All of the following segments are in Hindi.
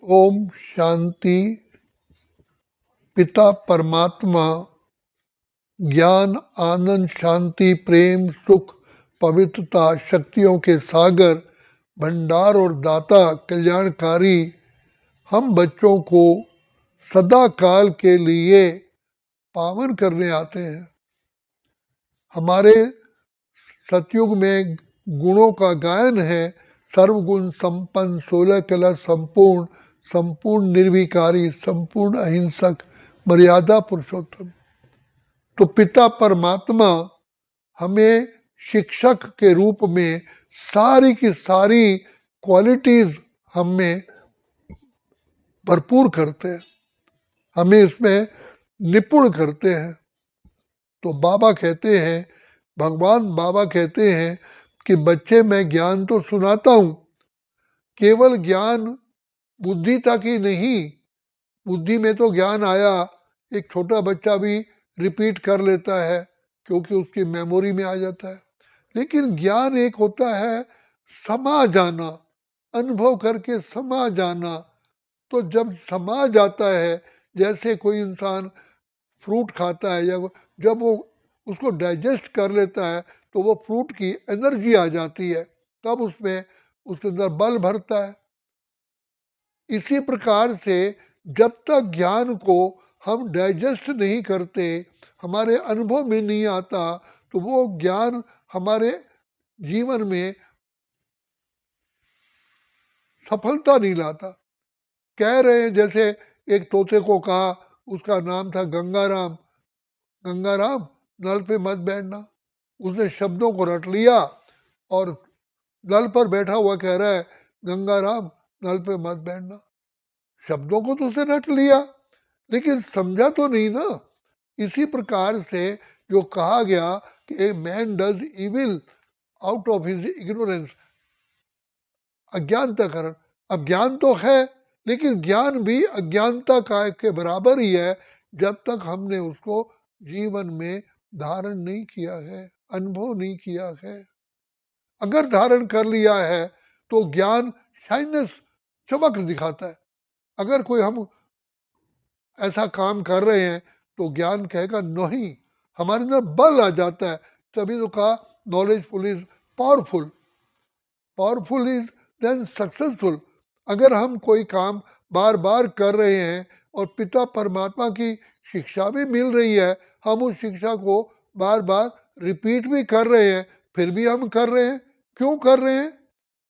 ओम शांति। पिता परमात्मा ज्ञान, आनंद, शांति, प्रेम, सुख, पवित्रता, शक्तियों के सागर, भंडार और दाता, कल्याणकारी हम बच्चों को सदा काल के लिए पावन करने आते हैं। हमारे सतयुग में गुणों का गायन है। सर्वगुण संपन्न, 16 कला संपूर्ण, संपूर्ण निर्विकारी, संपूर्ण अहिंसक, मर्यादा पुरुषोत्तम। तो पिता परमात्मा हमें शिक्षक के रूप में सारी की सारी क्वालिटीज हमें भरपूर करते हैं, हमें इसमें निपुण करते हैं। तो बाबा कहते हैं, भगवान बाबा कहते हैं कि बच्चे मैं ज्ञान तो सुनाता हूं, केवल ज्ञान बुद्धि तक ही नहीं। बुद्धि में तो ज्ञान आया, एक छोटा बच्चा भी रिपीट कर लेता है क्योंकि उसकी मेमोरी में आ जाता है। लेकिन ज्ञान एक होता है समा जाना, अनुभव करके समा जाना। तो जब समा जाता है, जैसे कोई इंसान फ्रूट खाता है या जब वो उसको डाइजेस्ट कर लेता है तो वो फ्रूट की एनर्जी आ जाती है, तब उसमें उसके अंदर बल भरता है। इसी प्रकार से जब तक ज्ञान को हम डाइजेस्ट नहीं करते, हमारे अनुभव में नहीं आता, तो वो ज्ञान हमारे जीवन में सफलता नहीं लाता। कह रहे हैं जैसे एक तोते को कहा, उसका नाम था गंगाराम, गंगाराम नल पे मत बैठना। उसने शब्दों को रट लिया और नल पर बैठा हुआ कह रहा है गंगाराम नल पे मत बैठना। शब्दों को तो उसने रट लिया लेकिन समझा तो नहीं ना। इसी प्रकार से जो कहा गया कि a man does evil out of his ignorance, अज्ञानता कारण। अब ज्ञान तो है लेकिन ज्ञान भी अज्ञानता का के बराबर ही है जब तक हमने उसको जीवन में धारण नहीं किया है, अनुभव नहीं किया है। अगर धारण कर लिया है तो ज्ञान शाइनेस, चमक दिखाता है। अगर कोई हम ऐसा काम कर रहे हैं तो ज्ञान कहेगा नहीं, हमारे अंदर बल आ जाता है। तभी तो कहा knowledgeful is powerful, powerful is then successful. अगर हम कोई काम बार बार कर रहे हैं और पिता परमात्मा की शिक्षा भी मिल रही है, हम उस शिक्षा को बार बार रिपीट भी कर रहे हैं, फिर भी हम कर रहे हैं। क्यों कर रहे हैं?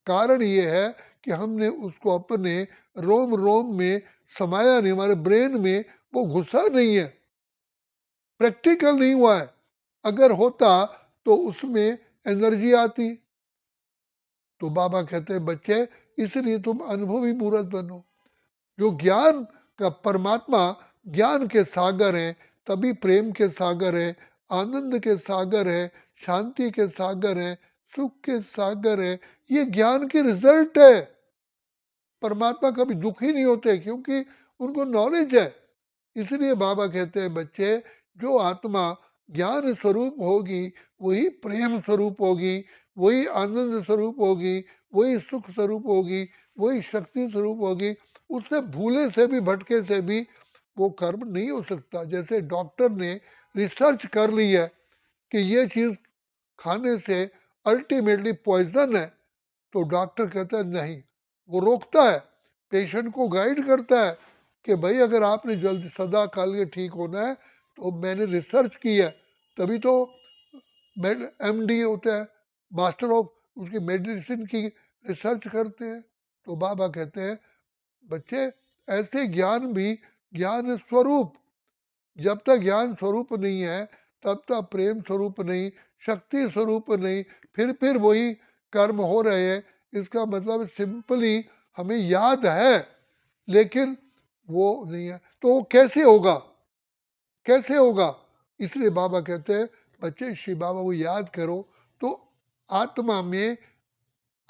कारण ये है कि हमने उसको अपने रोम रोम में समाया नहीं, हमारे ब्रेन में वो घुसा नहीं है, प्रैक्टिकल नहीं हुआ है। अगर होता तो उसमें एनर्जी आती। तो बाबा कहते हैं बच्चे इसलिए तुम अनुभवी मूर्त बनो। जो ज्ञान का परमात्मा ज्ञान के सागर है, तभी प्रेम के सागर है, आनंद के सागर है, शांति के सागर है, सुख के सागर है। ये ज्ञान की रिजल्ट है। परमात्मा कभी दुखी नहीं होते क्योंकि उनको नॉलेज है। इसलिए बाबा कहते हैं बच्चे, जो आत्मा ज्ञान स्वरूप होगी वही प्रेम स्वरूप होगी, वही आनंद स्वरूप होगी, वही सुख स्वरूप होगी, वही शक्ति स्वरूप होगी। उससे भूले से भी, भटके से भी वो कर्म नहीं हो सकता। जैसे डॉक्टर ने रिसर्च कर ली है कि ये चीज खाने से अल्टीमेटली पॉइजन है, तो डॉक्टर कहता है नहीं, वो रोकता है, पेशेंट को गाइड करता है कि भाई अगर आपने जल्दी सदा काल के ठीक होना है तो मैंने रिसर्च की है। तभी तो MD होता है, मास्टर ऑफ उसकी मेडिसिन की रिसर्च करते हैं। तो बाबा कहते हैं बच्चे ऐसे ज्ञान भी ज्ञान स्वरूप, जब तक ज्ञान स्वरूप नहीं है तब तक प्रेम स्वरूप नहीं, शक्ति स्वरूप नहीं, फिर वही कर्म हो रहे हैं। इसका मतलब सिंपली हमें याद है लेकिन वो नहीं है। तो वो कैसे होगा, कैसे होगा? इसलिए बाबा कहते हैं बच्चे शिव बाबा को याद करो। तो आत्मा में,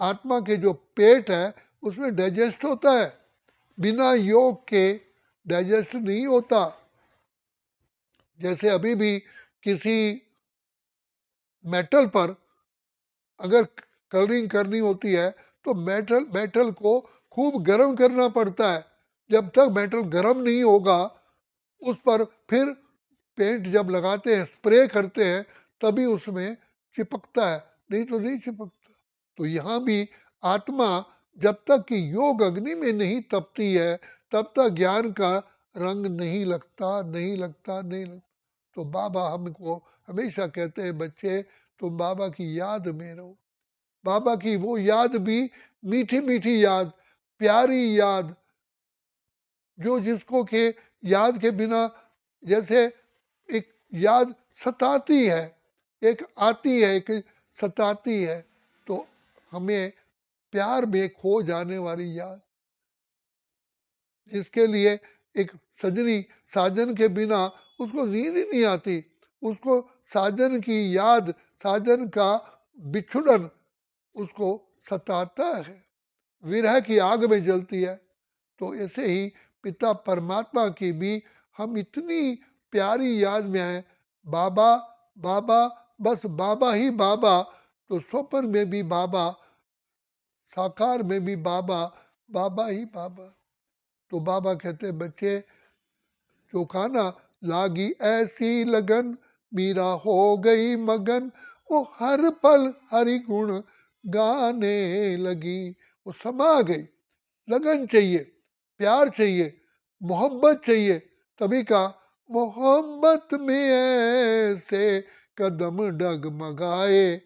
आत्मा के जो पेट है उसमें डाइजेस्ट होता है, बिना योग के डाइजेस्ट नहीं होता। जैसे अभी भी किसी मेटल पर अगर कलरिंग करनी होती है तो मेटल को खूब गर्म करना पड़ता है, जब तक मेटल गर्म नहीं होगा उस पर फिर पेंट जब लगाते हैं, स्प्रे करते हैं, तभी उसमें चिपकता है, नहीं तो नहीं चिपकता। तो यहाँ भी आत्मा जब तक कि योग अग्नि में नहीं तपती है तब तक ज्ञान का रंग नहीं लगता, नहीं लगता, नहीं लगता। तो बाबा हमको हमेशा कहते हैं, बच्चे तुम बाबा की याद में रहो। बाबा की वो याद भी मीठी मीठी याद, प्यारी याद, जो जिसको के याद के बिना जैसे एक याद सताती है, एक आती है, एक सताती है, तो हमें प्यार में खो जाने वाली याद, जिसके लिए एक सजनी साजन के बिना उसको नींद ही नहीं आती, उसको साजन की याद, साजन का बिछुड़न उसको सताता है, विरह की आग में जलती है। तो ऐसे ही पिता परमात्मा की भी हम इतनी प्यारी याद में हैं, बाबा बाबा, बस बाबा ही बाबा। तो स्वप्न में भी बाबा, साकार में भी बाबा, बाबा ही बाबा। तो बाबा कहते बच्चे जो खाना लागी ऐसी लगन, मीरा हो गई मगन, वो हर पल हरि गुण गाने लगी। वो समा गई, लगन चाहिए, प्यार चाहिए, मोहब्बत चाहिए, तभी का मोहब्बत में ऐसे कदम डगमगाए,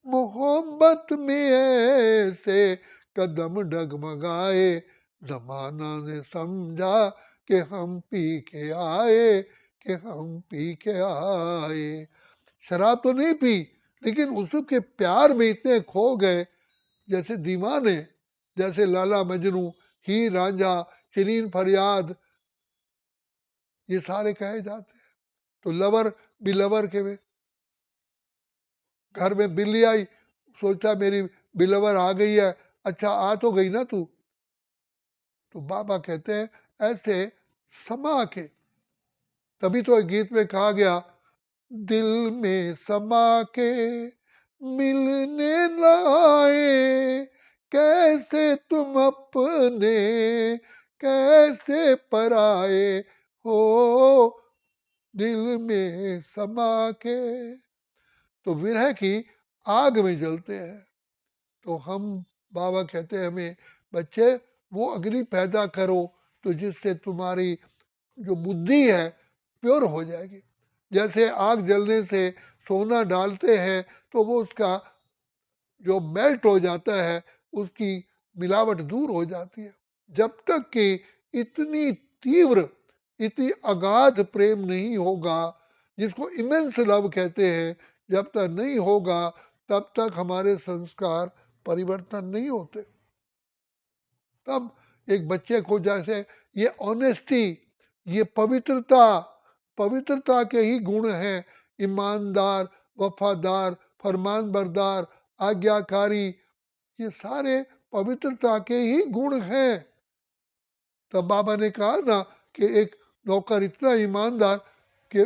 मोहब्बत में ऐसे कदम डगमगाए, जमाना ने समझा कि हम पी के आए, कि हम पी के आए। शराब तो नहीं पी, लेकिन उसके प्यार में इतने खो गए, जैसे दीवाने, जैसे लाला मजनू, हीर रांझा, शरीन फरियाद, ये सारे कहे जाते हैं। तो लवर भी लवर के में, घर में बिल्ली आई, सोचा मेरी बिलवर आ गई है, अच्छा आ तो गई ना तू। तो बाबा कहते हैं ऐसे समा के, तभी तो एक गीत में कहा गया, दिल में समा के मिलने लाए, कैसे तुम अपने कैसे पराए हो, दिल में समा के। तो विरह की आग में जलते हैं। तो हम, बाबा कहते हैं हमें, बच्चे वो अग्नि पैदा करो तो जिससे तुम्हारी जो बुद्धि है प्योर हो जाएगी। जैसे आग जलने से सोना डालते हैं तो वो उसका जो मेल्ट हो जाता है, उसकी मिलावट दूर हो जाती है। जब तक कि इतनी तीव्र, इतनी अगाध प्रेम नहीं होगा, जिसको इमेंस लव कहते हैं, जब तक नहीं होगा तब तक हमारे संस्कार परिवर्तन नहीं होते। तब एक बच्चे को जैसे ये ऑनेस्टी, ये पवित्रता, पवित्रता के ही गुण हैं, ईमानदार, वफादार, फरमान बरदार, आज्ञाकारी, ये सारे पवित्रता के ही गुण हैं। तब बाबा ने कहा ना कि एक नौकर इतना ईमानदार कि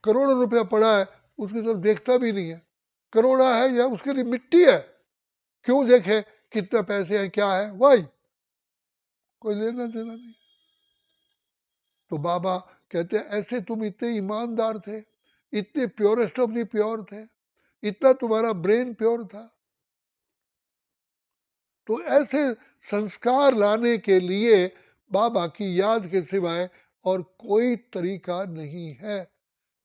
करोड़ों रुपया पड़ा है उसकी तरफ देखता भी नहीं है, करोड़ा है या उसके लिए मिट्टी है, क्यों देखे कितने पैसे हैं, क्या है, वाई, कोई लेना देना नहीं। तो बाबा कहते हैं ऐसे तुम इतने ईमानदार थे, इतने प्योरेस्ट ऑफ दी प्योर थे, इतना तुम्हारा ब्रेन प्योर था। तो ऐसे संस्कार लाने के लिए बाबा की याद के सिवाय और कोई तरीका नहीं है।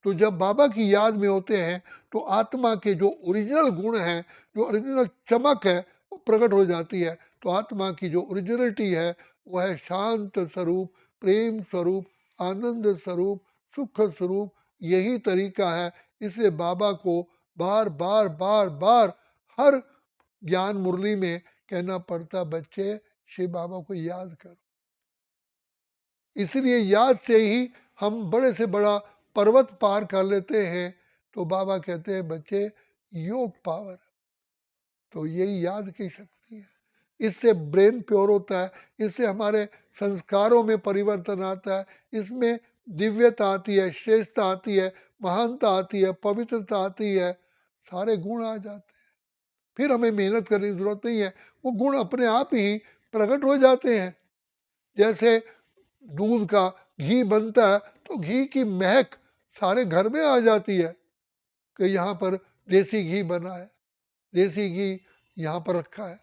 तो जब बाबा की याद में होते हैं तो आत्मा के जो ओरिजिनल गुण हैं, जो ओरिजिनल चमक है, वो प्रकट हो जाती है। तो आत्मा की जो ओरिजिनलिटी है वो है शांत स्वरूप, प्रेम स्वरूप, आनंद स्वरूप, सुख स्वरूप। यही तरीका है। इसलिए बाबा को बार बार बार बार हर ज्ञान मुरली में कहना पड़ता, बच्चे शिव बाबा को याद करो। इसलिए याद से ही हम बड़े से बड़ा पर्वत पार कर लेते हैं। तो बाबा कहते हैं बच्चे योग पावर, तो यही याद की शक्ति है। इससे ब्रेन प्योर होता है, इससे हमारे संस्कारों में परिवर्तन आता है, इसमें दिव्यता आती है, श्रेष्ठता आती है, महानता आती है, पवित्रता आती है, सारे गुण आ जाते हैं। फिर हमें मेहनत करने की जरूरत नहीं है, वो गुण अपने आप ही प्रकट हो जाते हैं। जैसे दूध का घी बनता है तो घी की महक सारे घर में आ जाती है कि यहाँ पर देसी घी बना है, देसी घी यहाँ पर रखा है।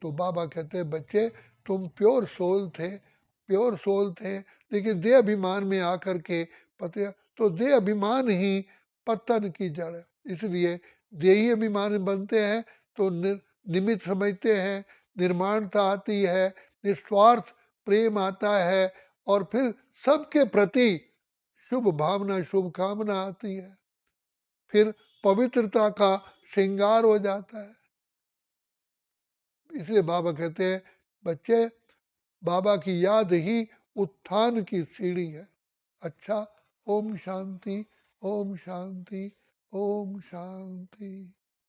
तो बाबा कहते हैं बच्चे तुम प्योर सोल थे, प्योर सोल थे, लेकिन देह अभिमान में आकर के पते, तो देह अभिमान ही पतन की जड़ है। इसलिए देही अभिमान बनते हैं तो निमित्त समझते हैं, निर्माणता आती है, निस्वार्थ प्रेम आता है, और फिर सबके प्रति शुभ भावना शुभ कामना आती है, फिर पवित्रता का श्रृंगार हो जाता है। इसलिए बाबा कहते हैं बच्चे बाबा की याद ही उत्थान की सीढ़ी है। अच्छा, ओम शांति, ओम शांति, ओम शांति।